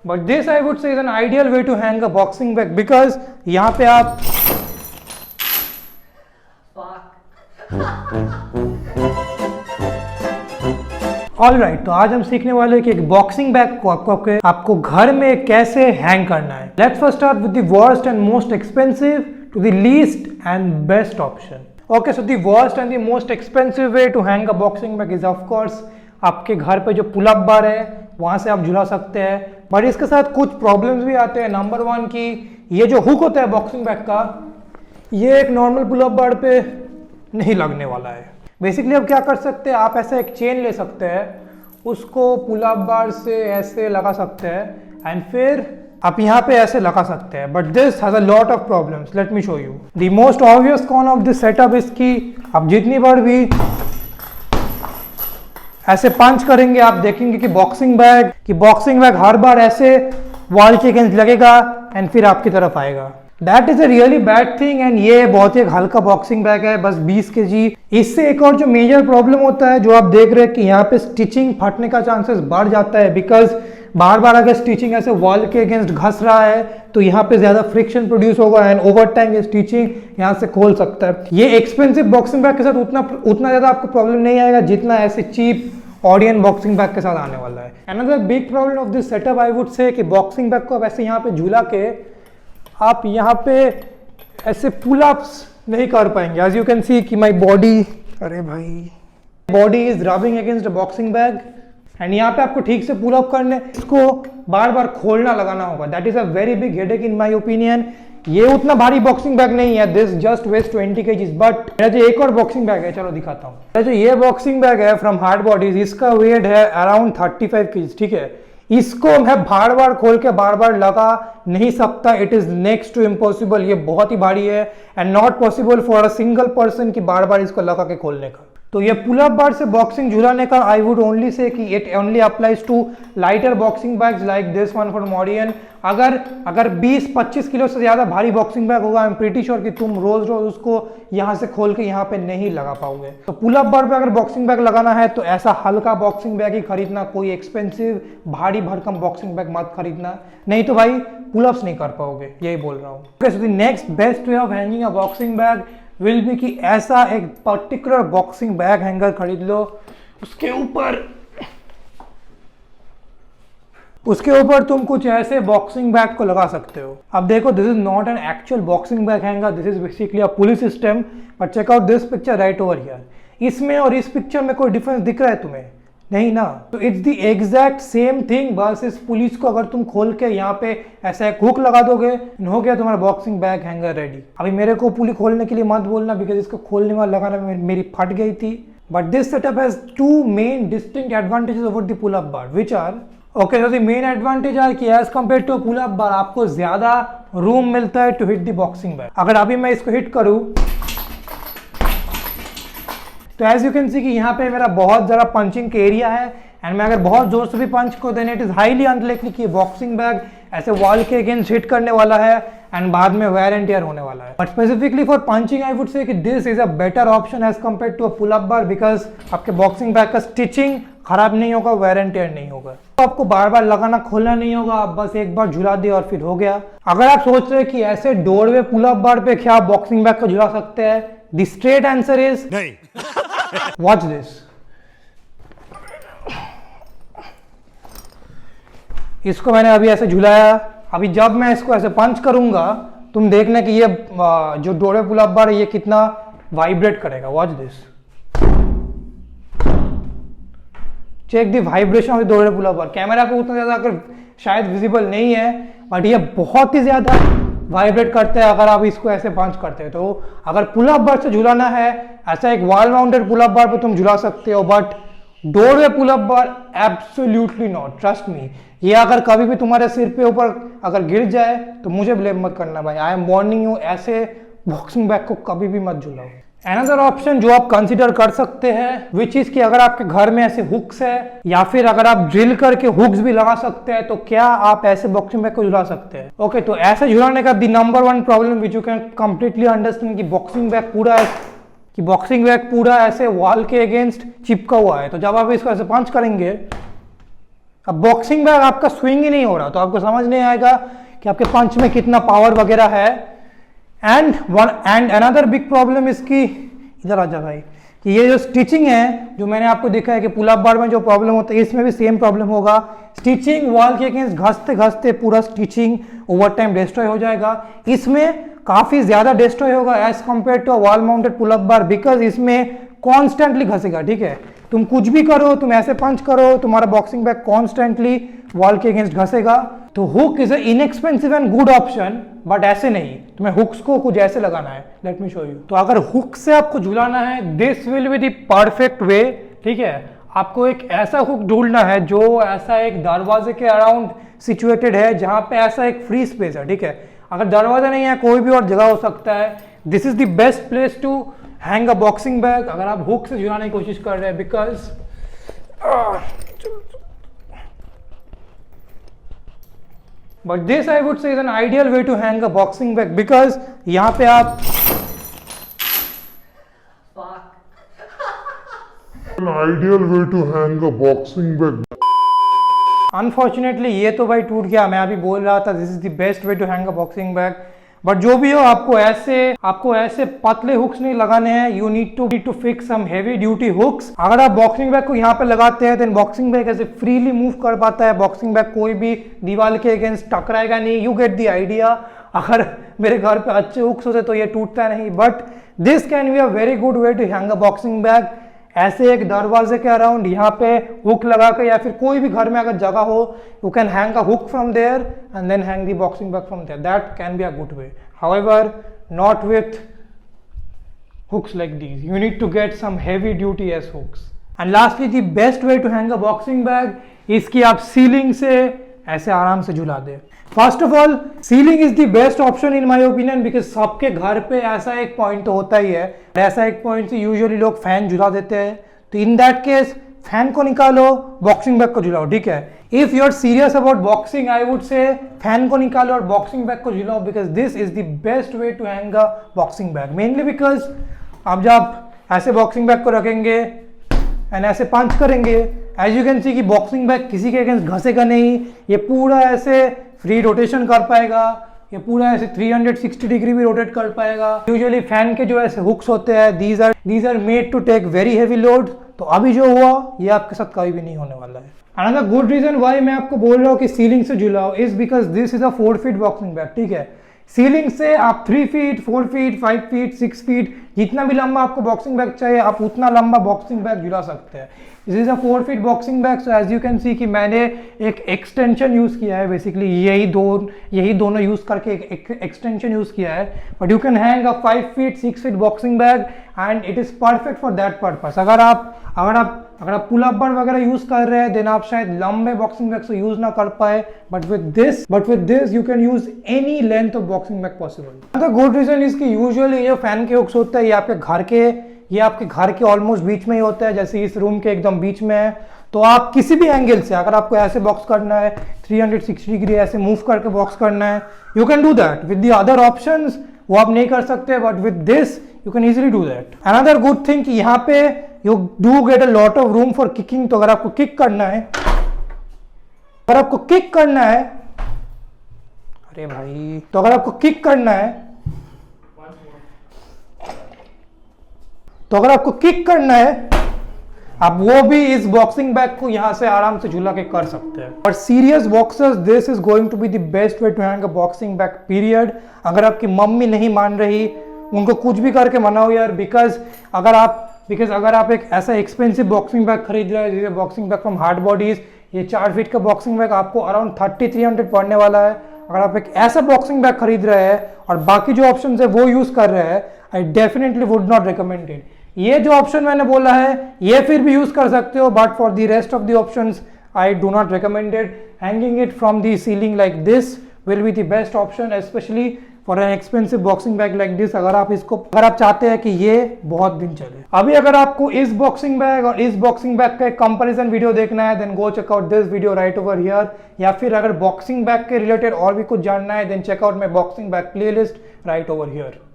But this I would say is an ideal way to hang a boxing bag because यहाँ पे आप alright, तो आज हम सीखने वाले हैं कि एक बॉक्सिंग बैग को आपको घर में कैसे हैंग करना है। Let's first start with the worst and most expensive to the least and best option. Okay, so the worst and the most expensive way to hang a boxing bag is of course आपके घर पे जो पुल up बार है वहां से आप झुला सकते हैं, बट इसके साथ कुछ प्रॉब्लम्स भी आते हैं। नंबर वन की ये जो हुक होता है बॉक्सिंग बैग का, ये एक नॉर्मल पुल अप बार पे नहीं लगने वाला है। बेसिकली अब क्या कर सकते हैं, आप ऐसा एक चेन ले सकते हैं, उसको पुल अप बार से ऐसे लगा सकते हैं एंड फिर आप यहाँ पे ऐसे लगा सकते हैं, but this has a lot of problems. Let me show you. The most obvious con of this setup is कि आप जितनी बार भी ऐसे पंच करेंगे आप देखेंगे कि बॉक्सिंग बैग हर बार ऐसे वॉल के अगेंस्ट लगेगा एंड फिर आपकी तरफ आएगा। That is a really bad thing and ये बहुत ही एक हल्का बॉक्सिंग बैग है, बस 20 kg। इससे एक और जो मेजर प्रॉब्लम होता है, जो आप देख रहे हैं कि यहाँ पे स्टिचिंग फटने का चांसेस बढ़ जाता है, बिकॉज बार बार अगर स्टिचिंग ऐसे वॉल के अगेंस्ट घस रहा है तो यहाँ पे ज्यादा फ्रिक्शन प्रोड्यूस होगा एंड ओवर टाइम ये स्टिचिंग यहाँ से खोल सकता है। ये एक्सपेंसिव बॉक्सिंग बैग के साथ उतना ज्यादा आपको प्रॉब्लम नहीं आएगा जितना ऐसे चीप ऑडियन बॉक्सिंग बैग के साथ आने वाला है। Another big problem of this setup I would say कि बॉक्सिंग बैग को वैसे यहाँ पे झूला के आप यहाँ पे ऐसे पुल अप्स नहीं कर पाएंगे। एज यू कैन सी कि माई बॉडी, अरे भाई, body is rubbing against a boxing bag and यहाँ पे आपको ठीक से पुल अप करने इसको बार बार खोलना लगाना होगा। That is a very big headache in my opinion. ये उतना भारी बॉक्सिंग बैग नहीं है, this just weighs 20 kg। But मेरा जो एक और बॉक्सिंग बैग है, चलो दिखाता हूँ। जो ये बॉक्सिंग बैग है फ्रॉम हार्ड बॉडीज, इसका वेट है अराउंड 35 kg, ठीक है। इसको मैं बार बार खोल के बार बार लगा नहीं सकता, it is next to impossible. ये बहुत ही भारी है and not possible for a single person की बार बार इसको लगा के खोलने का। तो ये पुल अप बार से बॉक्सिंग झुलाने का आई वुड ओनली से कि it only applies to lighter boxing bags like this one from Audion. अगर 20-25 किलो से ज्यादा भारी बॉक्सिंग बैग होगा, आई एम प्रीटी श्योर कि तुम रोज रोज उसको यहाँ से खोल के यहाँ पे नहीं लगा पाओगे। तो पुल अप बार पे अगर बॉक्सिंग बैग लगाना है तो ऐसा हल्का बॉक्सिंग बैग ही खरीदना, कोई एक्सपेंसिव भारी भरकम बॉक्सिंग बैग मत खरीदना, नहीं तो भाई पुल अप्स नहीं कर पाओगे, यही बोल रहा हूँ। So the next best way of hanging a boxing bag will be कि ऐसा एक पर्टिकुलर बॉक्सिंग बैग हैंगर खरीद लो, उसके ऊपर तुम कुछ ऐसे बॉक्सिंग बैग को लगा सकते हो। अब देखो, this is not an actual boxing bag hanger, this is basically a pulley system. But check out this picture right over here. इसमें और इस पिक्चर में कोई डिफरेंस दिख रहा है तुम्हें? नहीं ना। तो it's the exact same thing, बस इस पुलिस को अगर तुम खोल के यहाँ पे ऐसा एक हुक लगा दोगे, हो गया तुम्हारा बॉक्सिंग बैग हैंगर रेडी। अभी मेरे को पुली खोलने के लिए मत बोलना, बिकॉज इसको खोलने वाला लगाना मेरी फट गई थी। But this setup has two main distinct advantages over the pull up bar, which are okay. So the main advantage are कि as compare to pull up bar आपको ज्यादा रूम मिलता है to hit the boxing bag. अगर अभी मैं इसको hit करूं तो एज यू कैन सी कि यहाँ पे मेरा बहुत ज़्यादा पंचिंग का एरिया है एंड मैं अगर बहुत जोर से भी पंच को then it is highly unlikely कि बॉक्सिंग बैग ऐसे वॉल के अगेंस्ट हिट करने वाला है एंड बाद में वेयर एंड टियर होने वाला है। But specifically for punching I would say कि this is a better option as compare to a pull up bar, because आपके बॉक्सिंग बैग का स्टिचिंग खराब नहीं होगा, वेयर एंड टियर नहीं होगा, तो आपको बार बार लगाना खोलना नहीं होगा, आप बस एक बार झुला दिया और फिर हो गया। अगर आप सोच रहे हैं कि ऐसे डोरवे पुल अप बार पे क्या आप बॉक्सिंग बैग को झुला सकते हैं, द स्ट्रेट आंसर इज नहीं। Watch this. इसको मैंने अभी ऐसे झुलाया, अभी जब मैं इसको ऐसे पंच करूंगा तुम देखना कि ये जो डोरे पुल अप बार है ये कितना वाइब्रेट करेगा। Watch this, check the vibration of the doorway pull up bar. Camera को उतना ज्यादा अगर शायद विजिबल नहीं है, बट ये बहुत ही ज्यादा वाइब्रेट करते हैं अगर आप इसको ऐसे पंच करते हैं। तो अगर पुल अप बार से झुलाना है, ऐसा एक wall mounted pull up bar पे तुम झुला सकते हो, but doorway pull up bar absolutely not, trust me. ये अगर कभी भी तुम्हारे सिर पे ऊपर अगर गिर जाए तो मुझे ब्लेम मत करना भाई, आई एम वार्निंग यू, ऐसे बॉक्सिंग बैग को कभी भी मत झुलाओ। अनदर ऑप्शन जो आप कंसीडर कर सकते हैं, विच इज कि अगर आपके घर में ऐसे हुक्स है या फिर अगर आप ड्रिल करके हुक्स भी लगा सकते हैं, तो क्या आप ऐसे बॉक्सिंग बैग को झुला सकते हैं? ओके, तो ऐसे झुलाने का the number one problem which you can completely understand कि बॉक्सिंग बैग पूरा ऐसे वॉल के अगेंस्ट चिपका हुआ है। तो जब आप इसको ऐसे पंच करेंगे, अब बॉक्सिंग बैग आपका स्विंग ही नहीं हो रहा तो आपको समझ नहीं आएगा कि आपके पंच में कितना पावर वगैरह है। एंड अनदर बिग प्रॉब्लम इसकी, इधर आ जा भाई, कि ये जो स्टिचिंग है जो मैंने आपको दिखा है कि पुल अप बार में जो प्रॉब्लम होता है इसमें भी सेम प्रॉब्लम होगा। स्टिचिंग वॉल के अगेंस्ट घसते घसते पूरा स्टिचिंग ओवर टाइम डिस्ट्रॉय हो जाएगा। इसमें काफी ज्यादा डिस्ट्रॉय होगा as compare to wall mounted pull up bar, because इसमें कॉन्स्टेंटली घसेगा। ठीक है, तुम कुछ भी करो, तुम ऐसे पंच करो, तुम्हारा बॉक्सिंग बैग कॉन्स्टेंटली वॉल के अगेंस्ट घसेगा। तो hook is a inexpensive and good option, but ऐसे नहीं, तुम्हें हुक्स को कुछ ऐसे लगाना है। Late me show you. तो अगर हुक से आपको झुलाना है, this will be the perfect way. ठीक है, आपको एक ऐसा हुक ढूंढना है जो ऐसा एक दरवाजे के अराउंड सिचुएटेड है जहां पे ऐसा एक फ्री स्पेस है। ठीक है, अगर दरवाजा नहीं है कोई भी और जगह हो सकता है, this is the best place to hang a boxing bag अगर आप हुक से झुलाने की कोशिश कर रहे हैं। Because but this I would say is an ideal way to hang a boxing bag, because यहां पे आप an ideal way to hang a boxing bag. Unfortunately ये तो भाई टूट गया। मैं अभी बोल रहा था this is the best way to hang a boxing bag, but जो भी हो आपको ऐसे पतले हुक्स नहीं लगाने हैं। You need to fix some heavy duty hooks. अगर आप बॉक्सिंग बैग को यहाँ पे लगाते हैं देन बॉक्सिंग बैग ऐसे फ्रीली मूव कर पाता है। बॉक्सिंग बैग कोई भी दीवार के अगेंस्ट टकराएगा नहीं। You get the idea. अगर मेरे घर पे अच्छे हुक्स होते तो ये टूटता नहीं, but this can be a very good way to hang a boxing bag. ऐसे एक दरवाजे के अराउंड यहाँ पे हुक लगा के, या फिर कोई भी घर में अगर जगह हो, you can hang a hook from there and then hang the boxing bag from there. That can be a good way, however not with hooks like these. You need to get some heavy duty as hooks. And lastly, the best way to hang a boxing bag is कि आप ceiling से ऐसे आराम से झुला दे। First of all ceiling is the best option in my opinion, because सबके घर पे ऐसा एक पॉइंट तो होता ही है। ऐसा एक पॉइंट से यूजुअली लोग फैन झुला देते हैं, तो इन दैट केस फैन को निकालो, बॉक्सिंग बैग को झुलाओ। ठीक है, if you are serious about boxing I would say fan को निकालो और बॉक्सिंग बैग को झुलाओ, because this is the best way to hang a boxing bag. Mainly because अब जब ऐसे बॉक्सिंग बैग को रखेंगे एंड ऐसे पंच करेंगे, एज यू कैन सी कि बॉक्सिंग बैग किसी के अगेंस्ट घसेगा नहीं। ये पूरा ऐसे फ्री रोटेशन कर पाएगा, ये पूरा ऐसे 360 डिग्री भी रोटेट कर पाएगा। यूजुअली फैन के जो ऐसे हुक्स होते हैं these are made to take very heavy load. तो अभी जो हुआ ये आपके साथ कभी भी नहीं होने वाला है। अनदर गुड रीजन वाई मैं आपको बोल रहा हूँ कि सीलिंग से झुलाओ is because this is a 4 feet boxing bag. ठीक है, सीलिंग से आप 3 फीट 4 फीट 5 फीट 6 फीट जितना भी लंबा आपको बॉक्सिंग बैग चाहिए आप उतना लंबा बॉक्सिंग बैग झुला सकते हैं। This is a 4 feet boxing bag. So as you can see कि मैंने एक एक्सटेंशन यूज किया है, बेसिकली यही दोनों यूज करके एक एक्सटेंशन यूज किया है। But you can hang a 5 feet 6 feet boxing bag and it is perfect for that purpose. अगर आप पुल अप बार वगैरह यूज कर रहे हैं देन आप शायद लंबे बॉक्सिंग बैग से यूज ना कर पाए, but with this you can use any length of boxing bag possible. The good reason is कि यूजुअली ये फैन के हुक्स होता है ये आपके घर के ऑलमोस्ट बीच में ही होता है, जैसे इस रूम के एकदम बीच में है। तो आप किसी भी एंगल से अगर आपको ऐसे बॉक्स करना है 360 डिग्री ऐसे मूव करके बॉक्स करना है, you can do that. With the other options वो आप नहीं कर सकते, but with this you can easily do that. Another good thing कि यहाँ पे you do get a lot of room for kicking. तो अगर आपको किक करना है अरे भाई, तो अगर आपको किक करना है आप वो भी इस बॉक्सिंग बैग को यहां से आराम से झूला के कर सकते हैं। और serious boxers this is going to be the best way to hang a boxing bag period. अगर आपकी मम्मी नहीं मान रही उनको कुछ भी करके मनाओ यार, बिकॉज अगर आप एक ऐसा एक्सपेंसिव बॉक्सिंग बैग खरीद रहे हैं जैसे boxing bag from hard bodies, ये 4 फीट का बॉक्सिंग बैग आपको अराउंड 3300 पड़ने वाला है। अगर आप एक ऐसा बॉक्सिंग बैग खरीद रहे हैं और बाकी जो ऑप्शन है वो यूज कर रहे हैं, I definitely would not recommend it. ये जो ऑप्शन मैंने बोला है ये फिर भी यूज कर सकते हो, but for the rest of the options I do not recommend it. Hanging it from the ceiling like this will be the best option, specially for an expensive boxing bag like this. अगर आप चाहते हैं कि ये बहुत दिन चले। अभी अगर आपको इस बॉक्सिंग बैग और इस बॉक्सिंग बैग का एक कंपैरिजन वीडियो देखना है then go check out this video right over here, या फिर अगर बॉक्सिंग बैग के रिलेटेड और भी कुछ जानना है then check out my boxing bag playlist right over here.